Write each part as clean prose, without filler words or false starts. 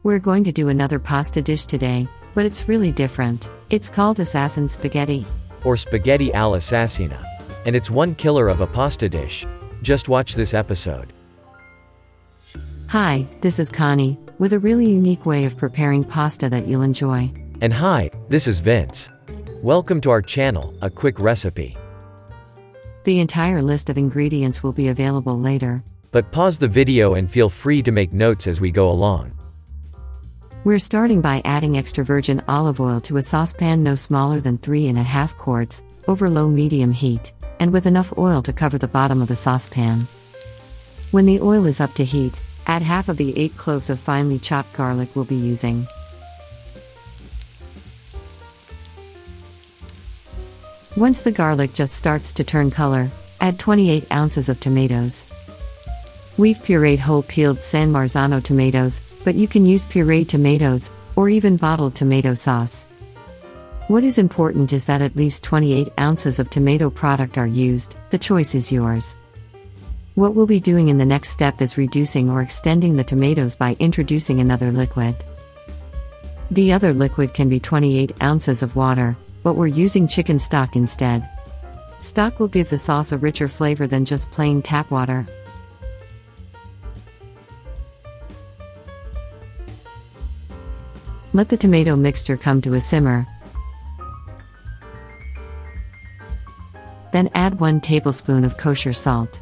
We're going to do another pasta dish today, but it's really different. It's called Assassin Spaghetti. Or spaghetti all'assassina. And it's one killer of a pasta dish. Just watch this episode. Hi, this is Connie, with a really unique way of preparing pasta that you'll enjoy. And hi, this is Vince. Welcome to our channel, A Quick Recipe. The entire list of ingredients will be available later. But pause the video and feel free to make notes as we go along. We're starting by adding extra virgin olive oil to a saucepan no smaller than 3.5 quarts, over low-medium heat, and with enough oil to cover the bottom of the saucepan. When the oil is up to heat, add half of the 8 cloves of finely chopped garlic we'll be using. Once the garlic just starts to turn color, add 28 ounces of tomatoes. We've pureed whole peeled San Marzano tomatoes, but you can use pureed tomatoes, or even bottled tomato sauce. What is important is that at least 28 ounces of tomato product are used. The choice is yours. What we'll be doing in the next step is reducing or extending the tomatoes by introducing another liquid. The other liquid can be 28 ounces of water, but we're using chicken stock instead. Stock will give the sauce a richer flavor than just plain tap water. Let the tomato mixture come to a simmer. Then add 1 tablespoon of kosher salt.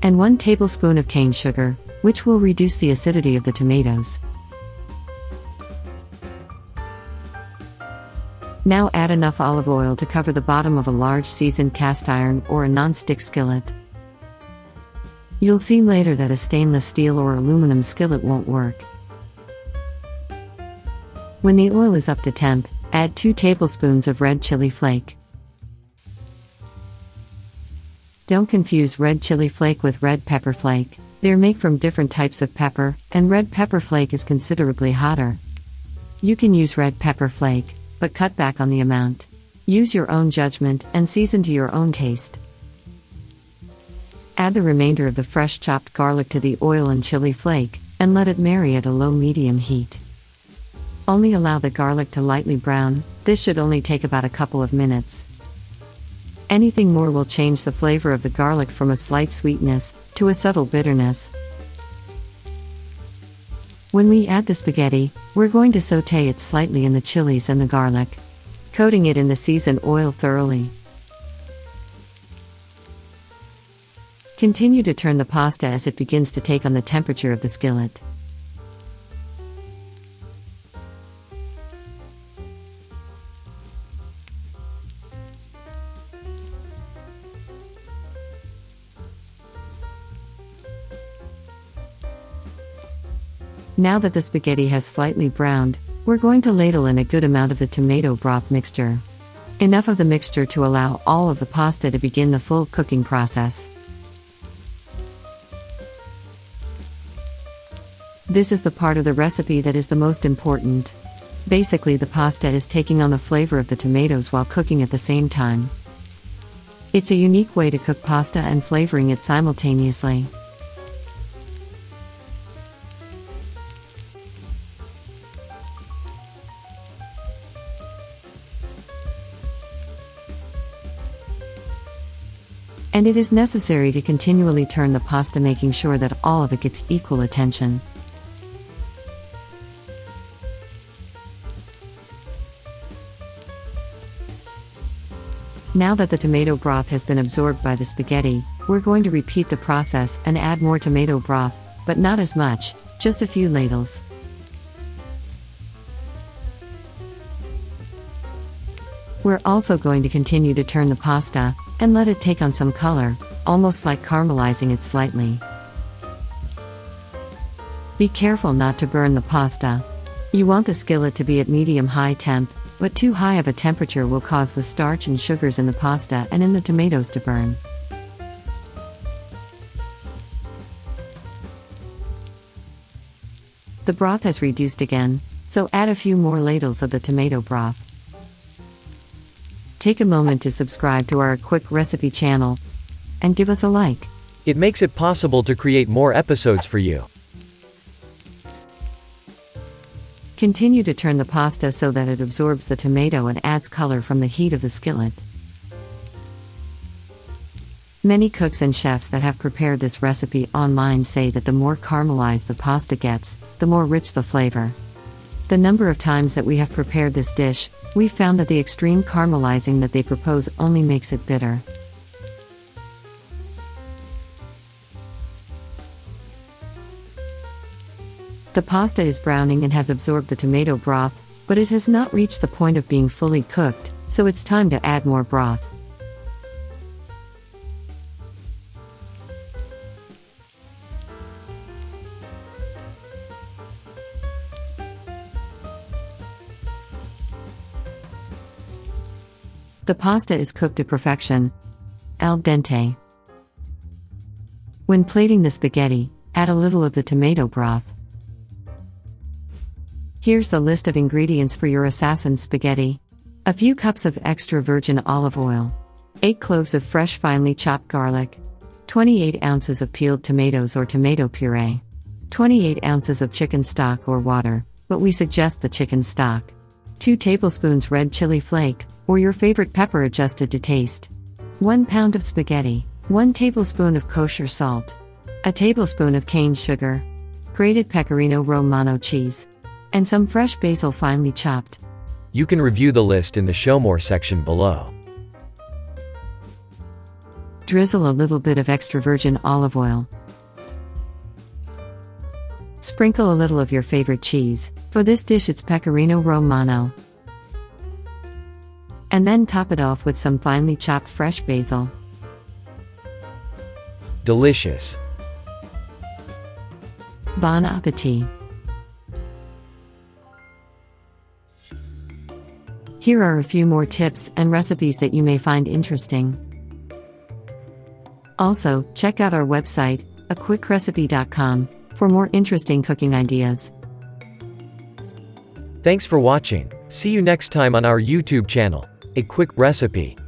And 1 tablespoon of cane sugar, which will reduce the acidity of the tomatoes. Now add enough olive oil to cover the bottom of a large seasoned cast iron or a nonstick skillet. You'll see later that a stainless steel or aluminum skillet won't work. When the oil is up to temp, add 2 tablespoons of red chili flake. Don't confuse red chili flake with red pepper flake. They're made from different types of pepper, and red pepper flake is considerably hotter. You can use red pepper flake, but cut back on the amount. Use your own judgment and season to your own taste. Add the remainder of the fresh chopped garlic to the oil and chili flake, and let it marry at a low-medium heat. Only allow the garlic to lightly brown. This should only take about a couple of minutes. Anything more will change the flavor of the garlic from a slight sweetness to a subtle bitterness. When we add the spaghetti, we're going to sauté it slightly in the chilies and the garlic, coating it in the seasoned oil thoroughly. Continue to turn the pasta as it begins to take on the temperature of the skillet. Now that the spaghetti has slightly browned, we're going to ladle in a good amount of the tomato broth mixture. Enough of the mixture to allow all of the pasta to begin the full cooking process. This is the part of the recipe that is the most important. Basically, the pasta is taking on the flavor of the tomatoes while cooking at the same time. It's a unique way to cook pasta and flavoring it simultaneously. And it is necessary to continually turn the pasta, making sure that all of it gets equal attention. Now that the tomato broth has been absorbed by the spaghetti, we're going to repeat the process and add more tomato broth, but not as much, just a few ladles. We're also going to continue to turn the pasta, and let it take on some color, almost like caramelizing it slightly. Be careful not to burn the pasta. You want the skillet to be at medium-high temp, but too high of a temperature will cause the starch and sugars in the pasta and in the tomatoes to burn. The broth has reduced again, so add a few more ladles of the tomato broth. Take a moment to subscribe to our Quick Recipe channel and give us a like. It makes it possible to create more episodes for you. Continue to turn the pasta so that it absorbs the tomato and adds color from the heat of the skillet. Many cooks and chefs that have prepared this recipe online say that the more caramelized the pasta gets, the more rich the flavor. The number of times that we have prepared this dish, we've found that the extreme caramelizing that they propose only makes it bitter. The pasta is browning and has absorbed the tomato broth, but it has not reached the point of being fully cooked, so it's time to add more broth. The pasta is cooked to perfection, al dente. When plating the spaghetti, add a little of the tomato broth. Here's the list of ingredients for your Assassin spaghetti. A few cups of extra virgin olive oil, 8 cloves of fresh finely chopped garlic, 28 ounces of peeled tomatoes or tomato puree, 28 ounces of chicken stock or water, but we suggest the chicken stock, 2 tablespoons red chili flake, or your favorite pepper adjusted to taste, 1 pound of spaghetti, 1 tablespoon of kosher salt, a tablespoon of cane sugar, grated pecorino romano cheese, and some fresh basil finely chopped. You can review the list in the Show More section below. Drizzle a little bit of extra virgin olive oil. Sprinkle a little of your favorite cheese, for this dish it's pecorino romano. And then top it off with some finely chopped fresh basil. Delicious. Bon appetit. Here are a few more tips and recipes that you may find interesting. Also, check out our website, aquickrecipe.com, for more interesting cooking ideas. Thanks for watching. See you next time on our YouTube channel, A Quick Recipe.